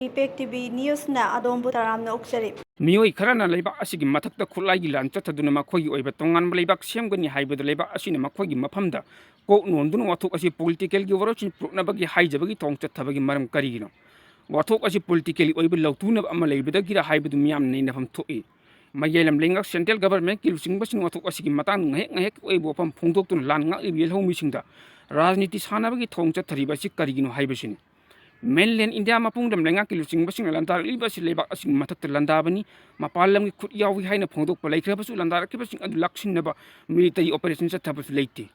ꯏꯄꯦꯛ TV ꯅ꯭ꯌꯨꯁꯅ ꯑꯗꯣꯝꯕꯨ ꯇꯔꯥꯝꯅ ꯑꯣꯛꯆꯔꯤ꯫ ꯃꯤꯑꯣꯏ ꯈꯔꯅ ꯂꯩꯕꯥꯛ ꯑꯁꯤꯒꯤ ꯃꯊꯛꯇ ꯈꯨꯠꯂꯥꯏꯒꯤ ꯂꯥꯟ ꯆꯠꯊꯗꯨꯅ ꯃꯈꯣꯏꯒꯤ ꯑꯣꯏꯕ ꯇꯣꯉꯥꯟꯕ ꯂꯩꯕꯥꯛ ꯁꯦꯝꯒꯅꯤ ꯍꯥꯏꯕꯗ ꯂꯩꯕꯥꯛ ꯑꯁꯤꯅ ꯃꯈꯣꯏꯒꯤ ꯃꯐꯝꯗ ꯀꯣꯛ ꯅꯣꯟꯗꯨꯅ ꯋꯥꯊꯣꯛ ꯑꯁꯤ ꯄꯣꯂꯤꯇꯤꯀꯦꯜꯒꯤ ꯋꯥꯔꯣꯜꯁꯤꯡ ꯄꯨꯔꯛꯅꯕꯒꯤ ꯍꯥꯏꯖꯕꯒꯤ ꯊꯧꯑꯣꯡ ꯆꯠꯊꯕꯒꯤ ꯃꯔꯝ ꯀꯔꯤꯒꯤꯅꯣ? ꯋꯥꯊꯣꯛ ꯑꯁꯤ ꯄꯣꯂꯤꯇꯤꯀꯦꯜꯒꯤ ꯑꯣꯏꯕ ꯂꯧꯇꯨꯅꯕ ꯑꯃ ꯂꯩꯕꯗꯒꯤꯔ ꯍꯥꯏꯕꯗꯨ ꯃꯤꯌꯥꯝꯅ ꯅꯩꯅꯐꯝ ꯊꯣꯛꯏ꯫ ꯃꯌꯥꯏꯂꯝ ꯂꯩꯉꯥꯛ ꯁꯦꯟꯇ꯭ꯔꯦꯜ ꯒꯕꯔꯟꯃꯦꯟꯠꯀꯤ ꯂꯨꯆꯤꯡꯕꯁꯤꯡ ꯋꯥꯊꯣꯛ ꯑꯁꯤꯒꯤ ꯃꯇꯥꯡꯗ ꯉꯥꯏꯍꯥꯛ ꯑꯣꯏꯕ ꯋꯥꯐꯝ ꯐꯣꯡꯗꯣꯛꯇꯨꯅ ꯂꯥꯟ ꯉꯥꯛꯂꯤꯕ ꯌꯦꯜꯍꯧꯃꯤꯁꯤꯡꯗ ꯔꯥꯖꯅꯤꯇꯤ ꯁꯥꯟꯅꯕꯒꯤ ꯊꯧꯑꯣꯡ ꯆꯠꯊꯔꯤꯕ ꯑꯁꯤ ꯀꯔꯤꯒꯤꯅꯣ ꯍꯥꯏꯕꯁꯤꯅꯤ꯫ ꯃꯦꯟꯂꯦꯟ ꯏꯟꯗꯤꯌꯥ ꯃꯄꯨꯡꯗ ꯂꯩꯉꯥꯛꯀꯤ ꯂꯨꯆꯤꯡꯕꯁꯤꯡꯅ ꯂꯥꯟꯗꯥꯔꯛꯂꯤꯕ ꯑꯁꯤ ꯂꯩꯕꯥꯛ ꯑꯁꯤꯒꯤ ꯃꯊꯛꯇ ꯂꯥꯟꯗꯥꯕꯅꯤ, ꯃꯄꯥꯟ ꯂꯝꯒꯤ ꯈꯨꯠ ꯌꯥꯎꯏ ꯍꯥꯏꯅ ꯐꯣꯡꯗꯣꯛꯄ ꯂꯩꯈ꯭ꯔꯕꯁꯨ ꯂꯥꯟꯗꯥꯔꯛꯈꯤꯕꯁꯤꯡ ꯑꯗꯨ ꯂꯥꯛꯁꯤꯟꯅꯕ ꯃꯤꯂꯤꯇꯔꯤ ꯑꯣꯄꯔꯦꯁꯟ ꯆꯠꯊꯕꯁꯨ ꯂꯩꯇꯦ꯫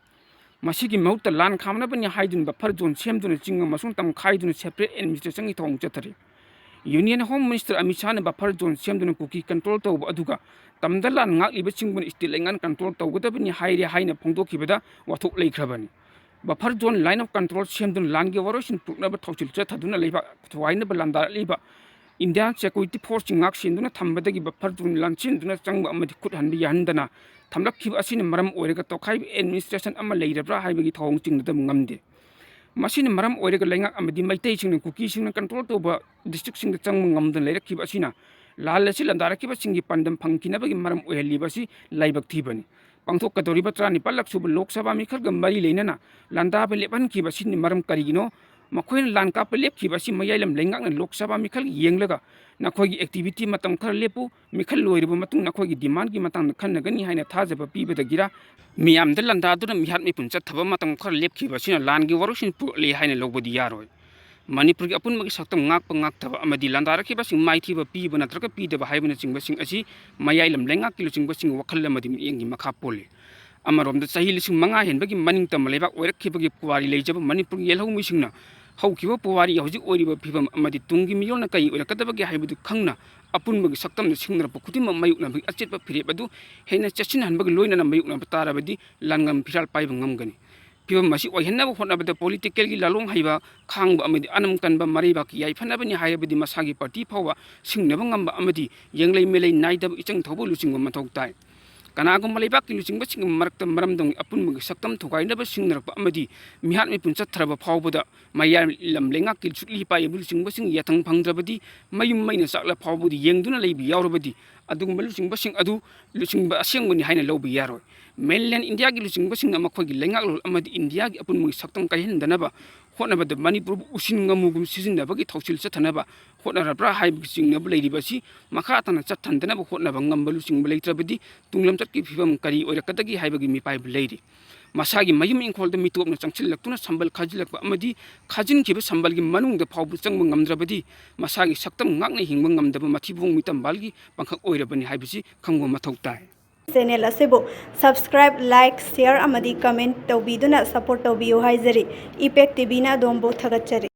ꯃꯁꯤꯒꯤ ꯃꯍꯨꯠꯇ ꯂꯥꯟ ꯈꯥꯝꯅꯕꯅꯤ ꯍꯥꯏꯗꯨꯅ ꯕꯐꯔ ꯖꯣꯟ ꯁꯦꯝꯗꯨꯅ ꯆꯤꯡ ꯑꯃꯁꯨꯡ ꯇꯝ ꯈꯥꯏꯗꯨꯅ ꯁꯦꯄꯔꯦꯠ ꯑꯦꯗꯃꯤꯅꯤꯁꯇ꯭ꯔꯦꯁꯟꯒꯤ ꯊꯧꯑꯣꯡ ꯆꯠꯊꯔꯤ꯫ ꯌꯨꯅꯤꯌꯟ ꯍꯣꯝ ꯃꯤꯅꯤꯁꯇꯔ ꯑꯃꯤꯠ ꯁꯥꯍꯅ ꯕꯐꯔ ꯖꯣꯟ ꯁꯦꯝꯗꯨꯅ ꯀꯨꯀꯤ ꯀꯟꯇ꯭ꯔꯣꯜ ꯇꯧꯕ ꯑꯗꯨꯒ ꯇꯝꯗ ꯂꯥꯟ ꯉꯥꯛꯂꯤꯕꯁꯤꯡꯕꯨꯅ ꯁ꯭ꯇꯦꯠ ꯂꯩꯉꯥꯛꯅ ꯀꯟꯇ꯭ꯔꯣꯜ ꯇꯧꯒꯗꯕꯅꯤ ꯍꯥꯏꯔꯦ ꯍꯥꯏꯅ ꯐꯣꯡꯗꯣꯛꯈꯤꯕꯗ ꯋꯥꯊꯣꯛ ꯂꯩꯈ꯭ꯔꯕꯅꯤ꯫ Buffer zone line of control ꯁꯦꯝꯗꯨꯅ ꯂꯥꯟꯒꯤ ꯋꯥꯔꯣꯏꯁꯤꯟ ꯄꯨꯔꯛꯅꯕ ꯊꯧꯁꯤꯜ ꯆꯠꯊꯗꯨꯅ ꯂꯩꯕꯥꯛ ꯊꯨꯒꯥꯏꯅꯕ ꯂꯥꯟꯗꯥꯔꯛꯂꯤꯕ ꯏꯟꯗꯤꯌꯥꯟ ꯁꯦꯀ꯭ꯌꯨꯔꯤꯇꯤ ꯐꯣꯔꯁꯁꯤꯡ ꯉꯥꯛ ꯁꯦꯟꯗꯨꯅ ꯊꯝꯕꯗꯒꯤ ꯕꯐꯔ ꯖꯣꯟ ꯂꯥꯟꯁꯤꯟꯗꯨꯅ ꯆꯪꯕ ꯑꯃꯗꯤ ꯈꯨꯠ ꯍꯟꯕ ꯌꯥꯍꯟꯗꯅ ꯊꯝꯂꯛꯈꯤꯕ ꯑꯁꯤꯅ ꯃꯔꯝ ꯑꯣꯏꯔꯒ ꯇꯣꯈꯥꯏꯕ ꯑꯦꯗꯃꯤꯅꯤꯁꯇ꯭ꯔꯦꯁꯟ ꯑꯃ ꯂꯩꯔꯕ꯭ꯔꯥ ꯍꯥꯏꯕꯒꯤ ꯊꯧꯑꯣꯡ ꯆꯤꯡꯅꯗꯕ ꯉꯝꯗꯦ꯫ ꯃꯁꯤꯅ ꯃꯔꯝ ꯑꯣꯏꯔꯒ ꯂꯩꯉꯥꯛ ꯑꯃꯗꯤ ꯃꯩꯇꯩꯁꯤꯡꯅ ꯀꯨꯀꯤꯁꯤꯡꯅ ꯀꯟꯇ꯭ꯔꯣꯜ ꯇꯧꯕ ꯗꯤꯁꯇ꯭ꯔꯤꯛꯁꯤꯡꯗ ꯆꯪꯕ ꯉꯝꯗꯅ ꯂꯩꯔꯛꯈꯤꯕ ꯑꯁꯤꯅ ꯂꯥꯟ ꯑꯁꯤ ꯂꯥꯟꯗꯥꯔꯛꯈꯤꯕꯁꯤꯡꯒꯤ ꯄꯥꯟꯗꯝ ꯐꯪꯈꯤꯅꯕꯒꯤ ꯃꯔꯝ ꯑꯣꯏꯍꯜꯂꯤꯕ ꯑꯁꯤ ꯂꯥꯏꯕꯛ ꯊꯤꯕꯅꯤ꯫ ꯄꯥꯡꯊꯣꯛꯀꯗꯧꯔꯤꯕ 17ꯂꯛ ꯁꯨꯕ ꯂꯣꯛ ꯁꯚꯥ ꯃꯤꯈꯜꯒ ꯃꯔꯤ ꯂꯩꯅꯅ ꯂꯥꯟꯗꯥꯕ ꯂꯦꯞꯍꯟꯈꯤꯕ ꯑꯁꯤꯅ ꯃꯔꯝ ꯀꯔꯤꯒꯤꯅꯣ? ꯃꯈꯣꯏꯅ ꯂꯥꯟ ꯀꯥꯞꯄ ꯂꯦꯞꯈꯤꯕ ꯑꯁꯤ ꯃꯌꯥꯏꯂꯝ ꯂꯩꯉꯥꯛꯅ ꯂꯣꯛ ꯁꯚꯥ ꯃꯤꯈꯜ ꯌꯦꯡꯂꯒ ꯅꯈꯣꯏꯒꯤ ꯑꯦꯛꯇꯤꯚꯤꯇꯤ ꯃꯇꯝ ꯈꯔ ꯂꯦꯞꯄꯨ, ꯃꯤꯈꯜ ꯂꯣꯏꯔꯕ ꯃꯇꯨꯡ ꯅꯈꯣꯏꯒꯤ ꯗꯤꯃꯥꯟꯒꯤ ꯃꯇꯥꯡꯗ ꯈꯟꯅꯒꯅꯤ ꯍꯥꯏꯅ ꯊꯥꯖꯕ ꯄꯤꯕꯗꯒꯤꯔ? ꯃꯤꯌꯥꯝꯗ ꯂꯥꯟꯗꯥꯗꯨꯅ ꯃꯤꯍꯥꯠ ꯃꯤꯄꯨꯟ ꯆꯠꯊꯕ ꯃꯇꯝ ꯈꯔ ꯂꯦꯞꯈꯤꯕ ꯑꯁꯤꯅ ꯂꯥꯟꯒꯤ ꯋꯥꯔꯣꯏꯁꯤꯟ ꯄꯨꯔꯛꯂꯦ ꯍꯥꯏꯅ ꯂꯧꯕꯗꯤ ꯌꯥꯔꯣꯏ꯫ ꯃꯅꯤꯄꯨꯔꯒꯤ ꯑꯄꯨꯟꯕꯒꯤ ꯁꯛꯇꯝ ꯉꯥꯛꯄ ꯉꯥꯛꯇꯕ ꯑꯃꯗꯤ ꯂꯥꯟꯗꯥꯔꯛꯈꯤꯕꯁꯤꯡ ꯃꯥꯏꯊꯤꯕ ꯄꯤꯕ ꯅꯠꯇ꯭ꯔꯒ ꯄꯤꯗꯕ ꯍꯥꯏꯕꯅꯆꯤꯡꯕꯁꯤꯡ ꯑꯁꯤ ꯃꯌꯥꯏꯂꯝ ꯂꯩꯉꯥꯛꯀꯤ ꯂꯨꯆꯤꯡꯕꯁꯤꯡ ꯋꯥꯈꯜ ꯑꯃꯗꯤ ꯃꯤꯠꯌꯦꯡꯒꯤ ꯃꯈꯥ ꯄꯣꯜꯂꯤ꯫ ꯑꯃꯔꯣꯝꯗ ꯆꯍꯤ 5,000 ꯍꯦꯟꯕꯒꯤ ꯃꯅꯤꯡꯇꯝꯕ ꯂꯩꯕꯥꯛ ꯑꯣꯏꯔꯛꯈꯤꯕꯒꯤ ꯄꯨꯋꯥꯔꯤ ꯂꯩꯖꯕ ꯃꯅꯤꯄꯨꯔꯒꯤ ꯌꯦꯜꯍꯧꯃꯤꯁꯤꯡꯅ ꯍꯧꯈꯤꯕ ꯄꯨꯋꯥꯔꯤ ꯍꯧꯖꯤꯛ ꯑꯣꯏꯔꯤꯕ ꯐꯤꯚꯝ ꯑꯃꯗꯤ ꯇꯨꯡꯒꯤ ꯃꯤꯔꯣꯜꯅ ꯀꯔꯤ ꯑꯣꯏꯔꯛꯀꯗꯕꯒꯦ ꯍꯥꯏꯕꯗꯨ ꯈꯪꯅ ꯑꯄꯨꯟꯕꯒꯤ ꯁꯛꯇꯝꯗ ꯁꯤꯡꯅꯔꯛꯄ ꯈꯨꯗꯤꯡꯃꯛ ꯃꯥꯌꯣꯛꯅꯕꯒꯤ ꯑꯆꯦꯠꯄ ꯐꯤꯔꯦꯞ ꯑꯗꯨ ꯍꯦꯟꯅ ꯆꯦꯠꯁꯤꯟꯍꯟꯕꯒ ꯂꯣꯏꯅꯅ ꯃꯥꯌꯣꯛꯅꯕ ꯇꯥꯔꯕꯗꯤ ꯂꯥꯟꯉꯝ ꯐꯤꯔꯥꯜ ꯄꯥꯏꯕ ꯉꯝꯒꯅꯤ꯫ ꯐꯤꯚꯝ ꯑꯁꯤ ꯑꯣꯏꯍꯟꯅꯕ ꯍꯣꯠꯅꯕꯗ ꯄꯣꯂꯤꯇꯤꯀꯦꯜꯒꯤ ꯂꯥꯂꯣꯡ ꯍꯩꯕ, ꯈꯥꯡꯕ ꯑꯃꯗꯤ ꯑꯅꯝ ꯀꯟꯕ ꯃꯔꯩꯕꯥꯛꯀꯤ ꯌꯥꯏꯐꯅꯕꯅꯤ ꯍꯥꯏꯔꯕꯗꯤ ꯃꯁꯥꯒꯤ ꯄꯥꯔꯇꯤ ꯐꯥꯎꯕ ꯁꯤꯡꯅꯕ ꯉꯝꯕ ꯑꯃꯗꯤ ꯌꯦꯡꯂꯩ ꯃꯦꯂꯩ ꯅꯥꯏꯗꯕ ꯏꯆꯪ ꯊꯧꯕ ꯂꯨꯆꯤꯡꯕ ꯃꯊꯧ ꯇꯥꯏ꯫ ꯀꯅꯥꯒꯨꯝꯕ ꯂꯩꯕꯥꯛꯀꯤ ꯂꯨꯆꯤꯡꯕꯁꯤꯡꯒꯤ ꯃꯔꯛꯇ ꯃꯔꯝꯗꯝꯒꯤ ꯑꯄꯨꯟꯕꯒꯤ ꯁꯛꯇꯝ ꯊꯨꯒꯥꯏꯅꯕ ꯁꯤꯡꯅꯔꯛꯄ ꯑꯃꯗꯤ ꯃꯤꯍꯥꯠ ꯃꯤꯄꯨꯟ ꯆꯠꯊꯔꯕ ꯐꯥꯎꯕꯗ ꯃꯌꯥꯏꯂꯝ ꯂꯩꯉꯥꯛꯀꯤ ꯁꯨꯛꯂꯤ ꯄꯥꯏꯕ ꯂꯨꯆꯤꯡꯕꯁꯤꯡ ꯌꯥꯊꯪ ꯐꯪꯗ꯭ꯔꯕꯗꯤ, ꯃꯌꯨꯝ ꯃꯩꯅ ꯆꯥꯛꯂ ꯐꯥꯎꯕꯗꯤ ꯌꯦꯡꯗꯨꯅ ꯂꯩꯕ ꯌꯥꯎꯔꯕꯗꯤ ꯑꯗꯨꯒꯨꯝꯕ ꯂꯨꯆꯤꯡꯕꯁꯤꯡ ꯑꯗꯨ ꯂꯨꯆꯤꯡꯕ ꯑꯁꯦꯡꯕꯅꯤ ꯍꯥꯏꯅ ꯂꯧꯕ ꯌꯥꯔꯣꯏ꯫ ꯃꯦꯟꯂꯦꯟ ꯏꯟꯗꯤꯌꯥꯒꯤ ꯂꯨꯆꯤꯡꯕꯁꯤꯡꯅ ꯃꯈꯣꯏꯒꯤ ꯂꯩꯉꯥꯛꯂꯣꯟ ꯑꯃꯗꯤ ꯏꯟꯗꯤꯌꯥꯒꯤ ꯑꯄꯨꯟꯕꯒꯤ ꯁꯛꯇꯝ ꯀꯥꯏꯍꯟꯗꯅꯕ ꯍꯣꯠꯅꯕꯗ ꯃꯅꯤꯄꯨꯔꯕꯨ ꯎꯁꯤꯟ ꯉꯝꯃꯨꯒꯨꯝ ꯁꯤꯖꯤꯟꯅꯕꯒꯤ ꯊꯧꯁꯤꯜ ꯆꯠꯊꯅꯕ ꯍꯣꯠꯅꯔꯕ꯭ꯔꯥ ꯍꯥꯏꯕꯒꯤ ꯆꯤꯡꯅꯕ ꯂꯩꯔꯤꯕ ꯑꯁꯤ ꯃꯈꯥ ꯇꯥꯅ ꯆꯠꯊꯍꯟꯗꯅꯕ ꯍꯣꯠꯅꯕ ꯉꯝꯕ ꯂꯨꯆꯤꯡꯕ ꯂꯩꯇ꯭ꯔꯕꯗꯤ ꯇꯨꯡꯂꯝꯆꯠꯀꯤ ꯐꯤꯚꯝ ꯀꯔꯤ ꯑꯣꯏꯔꯛꯀꯗꯒꯦ ꯍꯥꯏꯕꯒꯤ ꯃꯤꯄꯥꯏꯕ ꯂꯩꯔꯤ꯫ ꯃꯁꯥꯒꯤ ꯃꯌꯨꯝ ꯏꯪꯈꯣꯜꯗ ꯃꯤꯇꯣꯞꯅ ꯆꯪꯁꯤꯜꯂꯛꯇꯨꯅ ꯁꯝꯕꯜ ꯈꯥꯖꯤꯜꯂꯛꯄ ꯑꯃꯗꯤ ꯈꯥꯖꯤꯟꯈꯤꯕ ꯁꯝꯕꯜꯒꯤ ꯃꯅꯨꯡꯗ ꯐꯥꯎꯕ ꯆꯪꯕ ꯉꯝꯗ꯭ꯔꯕꯗꯤ ꯃꯁꯥꯒꯤ ꯁꯛꯇꯝ ꯉꯥꯛꯅ ꯍꯤꯡꯕ ꯉꯝꯗꯕ ꯃꯊꯤꯕꯣꯡ ꯃꯤꯇꯝꯕꯥꯜꯒꯤ ꯄꯥꯡꯈꯛ ꯑꯣꯏꯔꯕꯅꯤ ꯍꯥꯏꯕꯁꯤ ꯈꯪꯕ ꯃꯊꯧ ꯇꯥꯏ꯫ ꯆꯦꯅꯦꯜ ꯑꯁꯤꯕꯨ ꯁꯕꯁꯀ꯭ꯔꯥꯏꯕ, ꯂꯥꯏꯛ, ꯁꯦꯌꯔ ꯑꯃꯗꯤ ꯀꯃꯦꯟꯠ ꯇꯧꯕꯤꯗꯨꯅ ꯁꯄꯣꯔꯠ ꯇꯧꯕꯤꯌꯨ ꯍꯥꯏꯖꯔꯤ꯫ ꯏꯄꯦꯛ ꯇꯤꯚꯤꯅ ꯑꯗꯣꯝꯕꯨ ꯊꯥꯒꯠꯆꯔꯤ꯫